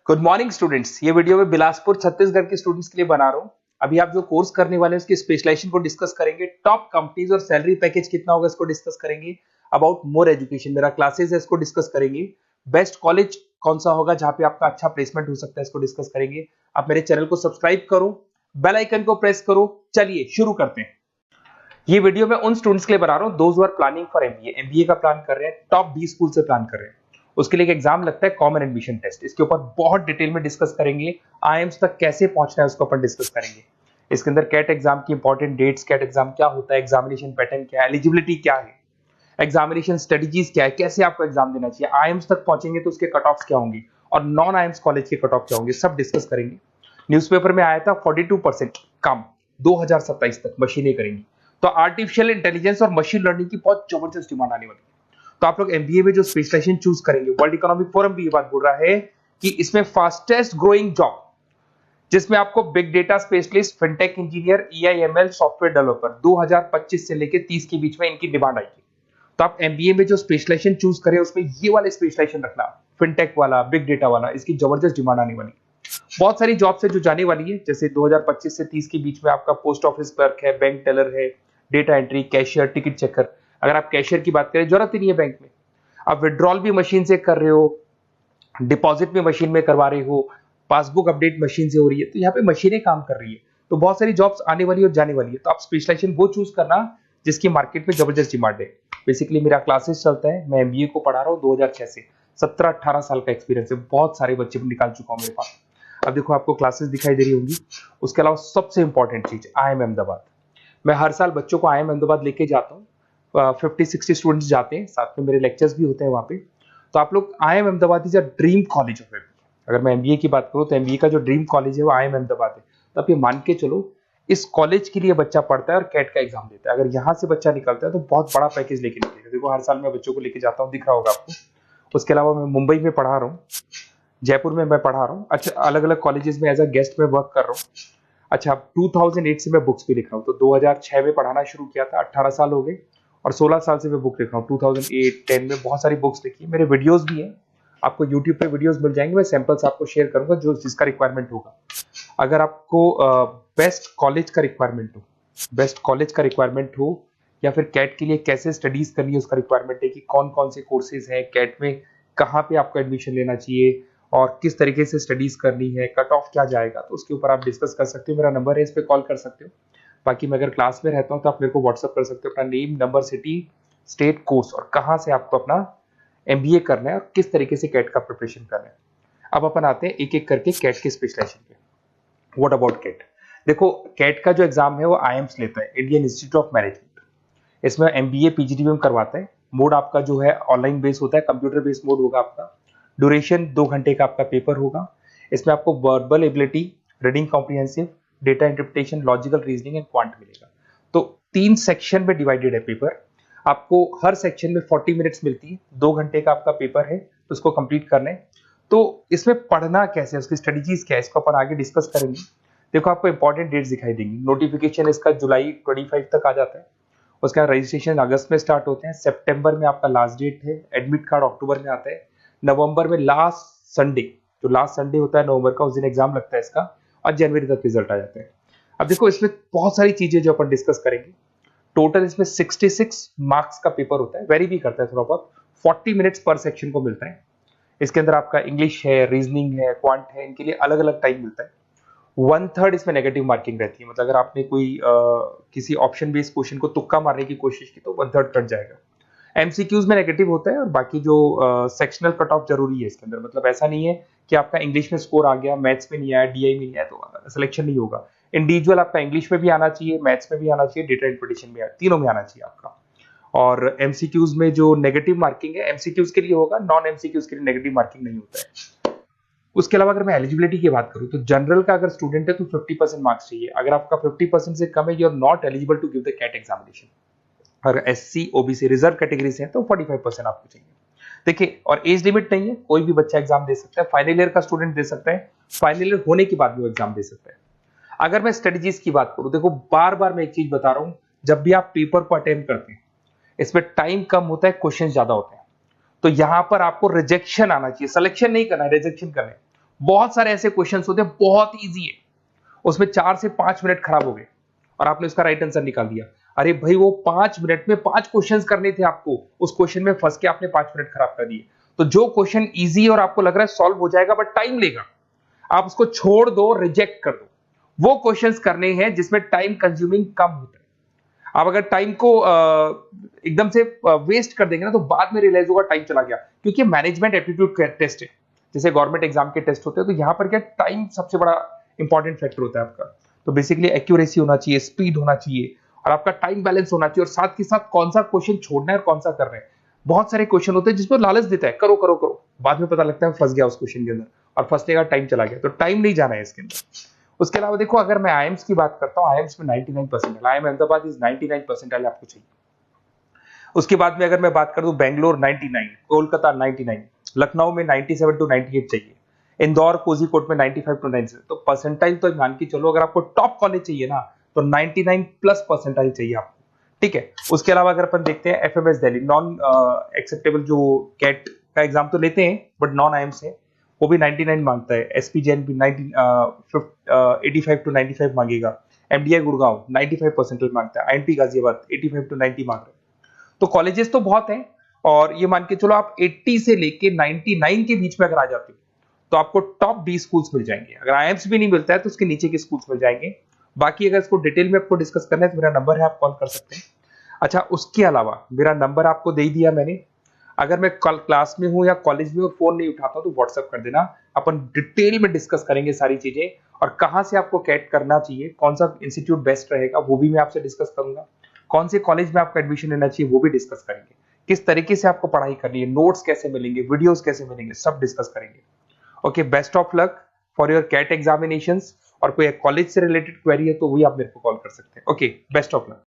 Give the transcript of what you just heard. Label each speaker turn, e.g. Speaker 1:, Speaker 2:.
Speaker 1: Good morning students. ये video में बिलासपुर छत्तीसगढ़ के स्टूडेंट्स के लिए बना रहा हूँ। अभी आप जो कोर्स करने वाले हैं उसकी स्पेशलाइजेशन को डिस्कस करेंगे, टॉप कंपनीज और सैलरी पैकेज कितना होगा इसको डिस्कस करेंगे, अबाउट मोर एजुकेशन मेरा क्लासेस है इसको डिस्कस करेंगे, बेस्ट कॉलेज कौन सा होगा जहां पे आपका अच्छा प्लेसमेंट हो सकता है इसको डिस्कस करेंगे। आप मेरे चैनल को सब्सक्राइब करो, बेल आइकन को प्रेस करो। चलिए शुरू करते हैं। ये वीडियो मैं उन स्टूडेंट्स के लिए बना रहा हूँ those who are planning for MBA का प्लान कर रहे हैं, टॉप 20 स्कूल से प्लान कर रहे हैं। उसके लिए एक एग्जाम लगता है कॉमन एडमिशन टेस्ट, इसके ऊपर बहुत डिटेल में डिस्कस करेंगे। आईएम्स तक कैसे पहुंचना है उसको अपन डिस्कस करेंगे। इसके अंदर कैट एग्जाम की इंपॉर्टेंट डेट्स, कैट एग्जाम क्या होता है, एग्जामिनेशन पैटर्न क्या है, एलिजिबिलिटी क्या है, एग्जामिनेशन स्ट्रेटजीज क्या है, कैसे आपको एग्जाम देना चाहिए, आईएम्स तक पहुंचेंगे तो उसके कट ऑफ क्या होंगे और नॉन आईएम्स कॉलेज के कट ऑफ क्या होंगे, सब डिस्कस करेंगे। न्यूज़पेपर में आया था 42% कम 2027 तक मशीनें करेंगी, तो आर्टिफिशियल इंटेलिजेंस और मशीन लर्निंग की बहुत जबरदस्त डिमांड आने वाली है। तो आप लोग एमबीए में जो स्पेशलाइजेशन चूज करेंगे, वर्ल्ड इकोनॉमिक फोरम भी ये बात बोल रहा है कि इसमें फास्टेस्ट ग्रोइंग जॉब जिसमें आपको big data specialist, fintech engineer, AIML software developer 2025 से लेकर 30 के बीच में इनकी डिमांड आएगी। तो आप एमबीए में जो स्पेशलाइजेशन चूज करें उसमें ये वाले स्पेशलाइजेशन रखना, फिनटेक वाला, बिग डेटा वाला, इसकी जबरदस्त डिमांड आने वाली है। बहुत सारी जॉब्स है जो जाने वाली है, जैसे 2025 से 30 के बीच में आपका पोस्ट ऑफिस क्लर्क है, बैंक टेलर है, data entry, cashier, ticket checker. अगर आप कैशियर की बात करें जरूरत ही नहीं है बैंक में, आप विड्रॉल भी मशीन से कर रहे हो, डिपॉजिट भी मशीन में करवा रहे हो, पासबुक अपडेट मशीन से हो रही है, तो यहाँ पे मशीनें काम कर रही है। तो बहुत सारी जॉब्स आने वाली है और जाने वाली है। तो आप स्पेशलाइजेशन वो चूज करना जिसकी मार्केट में जबरदस्त डिमांड है। बेसिकली मेरा क्लासेस चलता है, मैं एमबीए को पढ़ा रहा हूँ 2006 से, 17-18 साल का एक्सपीरियंस है, बहुत सारे बच्चे निकाल चुका हूँ मेरे पास। अब देखो आपको क्लासेस दिखाई दे रही होंगी। उसके अलावा सबसे इंपॉर्टेंट चीज IIM अहमदाबाद। मैं हर साल बच्चों को IIM अहमदाबाद लेके जाता हूँ, 50-60 स्टूडेंट्स जाते हैं, साथ में मेरे लेक्चर्स भी होते हैं वहाँ पे। तो आप लोग IIM Ahmedabad is a dream college of MBA. अगर मैं एमबीए की बात करूँ तो एमबीए का जो ड्रीम कॉलेज है वो IIM अहमदाबाद है। तो आप ये मान के चलो इस कॉलेज के लिए बच्चा पढ़ता है और कैट का एग्जाम देता है। अगर यहाँ से बच्चा निकलता है तो बहुत बड़ा पैकेज लेके निकलेगा। देखो हर साल मैं बच्चों को लेके जाता हूँ, दिख रहा होगा आपको। उसके अलावा मैं मुंबई में पढ़ा रहा हूँ, जयपुर में मैं पढ़ा रहा हूँ, अच्छा अलग अलग कॉलेजेस में एज अ गेस्ट में वर्क कर रहा हूँ। अच्छा 2008 से मैं बुक्स भी लिख रहा हूँ, तो 2006 में पढ़ाना शुरू किया था, 18 साल हो गए और 16 साल से मैं बुक लिख रहा हूँ। 2008-10 में बहुत सारी बुक्स लिखी है, मेरे वीडियोस भी हैं, आपको यूट्यूब पे वीडियोस मिल जाएंगे, मैं सैंपल्स आपको शेयर करूंगा जो जिसका रिक्वायरमेंट होगा। अगर आपको बेस्ट कॉलेज का रिक्वायरमेंट हो, बेस्ट कॉलेज का रिक्वायरमेंट हो, या फिर कैट के लिए कैसे स्टडीज करनी है उसका रिक्वायरमेंट है कि कौन कौन से कोर्सेज हैं कैट में, कहाँ पे आपको एडमिशन लेना चाहिए और किस तरीके से स्टडीज करनी है, कट ऑफ क्या जाएगा, तो उसके ऊपर आप डिस्कस कर सकते हो। मेरा नंबर है, इस पर कॉल कर सकते हो। बाकी मैं अगर क्लास में रहता हूँ तो आप मेरे को व्हाट्सअप कर सकते हो अपना name, number, city, state, course और कहाँ से आपको अपना एमबीए करना है और किस तरीके से कैट का प्रिपरेशन करना है। अब अपन आते हैं एक एक करके कैट के स्पेशलाइजेशन पे। What about CAT? देखो कैट का जो एग्जाम है वो आईएम्स लेता है, इंडियन इंस्टीट्यूट ऑफ मैनेजमेंट। इसमें एमबीए पीजीडीएम करवाता है। मोड आपका जो है ऑनलाइन बेस होता है, कंप्यूटर बेस्ड मोड होगा आपका। ड्यूरेशन 2 घंटे का आपका पेपर होगा। इसमें आपको verbal ability, reading comprehensive, data interpretation, logical reasoning and quant मिलेगा। तो 3 सेक्शन में डिवाइडेड है पेपर। आपको हर सेक्शन में 40 मिनट्स मिलती है, 2 घंटे का आपका पेपर है, तो उसको कंप्लीट करना है। तो इसमें पढ़ना कैसे है, उसकी स्ट्रेटजीज क्या है, इसको अपन आगे डिस्कस करेंगे। देखो आपको इंपॉर्टेंट डेट्स दिखाई देंगी। नोटिफिकेशन इसका जुलाई 25 तक आ जाता है। उसका रजिस्ट्रेशन अगस्त में स्टार्ट होते हैं, सितंबर में आपका लास्ट डेट है, एडमिट कार्ड अक्टूबर में आता है, नवंबर में लास्ट संडे, जो लास्ट संडे होता है नवंबर का, उस दिन एग्जाम लगता है इसका, और जनवरी तक रिजल्ट आ जाता है। अब देखो इसमें बहुत सारी चीजें जो अपन डिस्कस करेंगे। टोटल इसमें 66 मार्क्स का पेपर होता है, वेरी भी करता है थोड़ा बहुत, 40 मिनट्स पर सेक्शन को मिलता है। इसके अंदर आपका इंग्लिश है, रीजनिंग है, क्वांट है, इनके लिए अलग अलग टाइम मिलता है। 1/3 इसमें नेगेटिव मार्किंग रहती है, मतलब अगर आपने कोई किसी ऑप्शन बेस्ड क्वेश्चन को तुक्का मारने की कोशिश की तो 1/3 कट जाएगा। एमसीक्यूज में नेगेटिव होता है, और बाकी जो सेक्शनल कट ऑफ जरूरी है इसके अंदर। मतलब ऐसा नहीं है कि आपका इंग्लिश में स्कोर आ गया, मैथ्स में नहीं आया, डीआई में नहीं आया तो सिलेक्शन नहीं होगा। इंडिविजुअल आपका इंग्लिश में भी आना चाहिए, मैथ्स में भी आना चाहिए, डेटा इंटरप्रिटेशन में, तीनों में आना चाहिए आपका। और एमसीक्यूज में जो नेगेटिव मार्किंग है एमसीक्यूज के लिए होगा, नॉन एमसीक्यूज के लिए नेगेटिव मार्किंग नहीं होता है। उसके अलावा अगर मैं एलिजिबिलिटी की बात करूं तो जनरल का अगर स्टूडेंट है तो 50% मार्क्स चाहिए। अगर आपका 50% से कम है, you are not eligible to give the CAT examination. अगर एससी ओबीसी रिजर्व कैटेगरी से है तो 45% आपको चाहिए। देखिए, और एज लिमिट नहीं है, कोई भी बच्चा एग्जाम दे सकता है, फाइनल ईयर का स्टूडेंट दे सकता है, फाइनल ईयर होने के बाद भी वो एग्जाम दे सकता है। अगर मैं स्ट्रेटजीज की बात करूं, देखो बार बार मैं एक चीज बता रहा हूं, जब भी आप पेपर को अटेम्प्ट करते हैं इसमें टाइम कम होता है, क्वेश्चन ज्यादा होते हैं। तो यहां पर आपको रिजेक्शन आना चाहिए, सिलेक्शन नहीं करना है, रिजेक्शन करना है। बहुत सारे ऐसे क्वेश्चन होते हैं, बहुत ईजी है, उसमें 4 से 5 मिनट खराब हो गए और आपने उसका राइट आंसर निकाल दिया। अरे भाई वो 5 मिनट में 5 क्वेश्चंस करने थे आपको, उस क्वेश्चन में फंस के आपने 5 मिनट खराब कर दिए। तो जो क्वेश्चन इजी है और आपको लग रहा है सॉल्व हो जाएगा बट टाइम लेगा, आप उसको छोड़ दो, रिजेक्ट कर दो। वो क्वेश्चंस करने हैं जिसमें टाइम कंज्यूमिंग कम होता है। आप अगर टाइम को एकदम से वेस्ट कर देंगे ना तो बाद में रियलाइज होगा टाइम चला गया, क्योंकि मैनेजमेंट एप्टीट्यूड टेस्ट है, जैसे गवर्नमेंट एग्जाम के टेस्ट होते हैं, तो यहाँ पर क्या टाइम सबसे बड़ा इंपॉर्टेंट फैक्टर होता है आपका। तो बेसिकली एक्यूरेसी होना चाहिए, स्पीड होना चाहिए और आपका टाइम बैलेंस होना चाहिए, और साथ के साथ कौन सा क्वेश्चन छोड़ना है और कौन सा कर रहे हैं। बहुत सारे क्वेश्चन होते हैं जिसमें लालच देता है, करो करो करो, बाद में पता लगता है फंस गया उस क्वेश्चन के अंदर और फंसने का टाइम चला गया। तो टाइम नहीं जाना है इसके अंदर। उसके अलावा देखो, अगर मैं आईएम्स की बात करता हूँ, आईएम्स में 99% है, आईएम अहमदाबाद इज 99% आपको चाहिए। उसके बाद में अगर मैं बात करूं, बेंगलोर 99, कोलकाता 99, लखनऊ में 97 टू 98 चाहिए, इंदौर कोझीकोड में 95 टू 97। तो परसेंटाइल तो मान के चलो, अगर आपको टॉप कॉलेज चाहिए ना तो 99 प्लस परसेंटाइल चाहिए आपको, ठीक है। उसके अलावा अगर अपन देखते हैं एफएमएस दिल्ली, नॉन एक्सेप्टेबल, जो कैट का एग्जाम तो लेते हैं बट नॉन आईएम्स है, वो भी 99 मांगता है। एसपी जैन भी 85 टू 95 मांगेगा। एमडीआई गुड़गांव 95 परसेंटाइल मांगता है। आईएनपी गाजियाबाद 85 टू 90 मांग रहे हैं। तो कॉलेजेस तो बहुत हैं, और ये मान के चलो आप 80 से लेके 99 के बीच में अगर आ जाते हो तो आपको टॉप 20 स्कूल्स मिल जाएंगे। अगर आईएम्स भी नहीं मिलता है तो उसके नीचे के स्कूल्स मिल जाएंगे। बाकी अगर इसको डिटेल में आपको डिस्कस करना है तो मेरा नंबर है, आप कॉल कर सकते हैं। अच्छा, उसके अलावा मेरा नंबर आपको दे दिया मैंने, अगर मैं कल क्लास में हूं या कॉलेज में और फोन नहीं उठाता तो व्हाट्सएप कर देना, अपन डिटेल में डिस्कस करेंगे सारी चीजें, और कहां से आपको कैट करना चाहिए, कौन सा इंस्टीट्यूट बेस्ट रहेगा वो भी मैं आपसे डिस्कस करूंगा, कौन से कॉलेज में आपका एडमिशन लेना चाहिए वो भी डिस्कस करेंगे, किस तरीके से आपको पढ़ाई करनी है, नोट्स कैसे मिलेंगे, वीडियोस कैसे मिलेंगे, सब डिस्कस करेंगे। Okay, best of luck for your CAT examinations. और कोई कॉलेज से रिलेटेड क्वेरी है तो वही आप मेरे को कॉल कर सकते हैं। Okay, best of luck.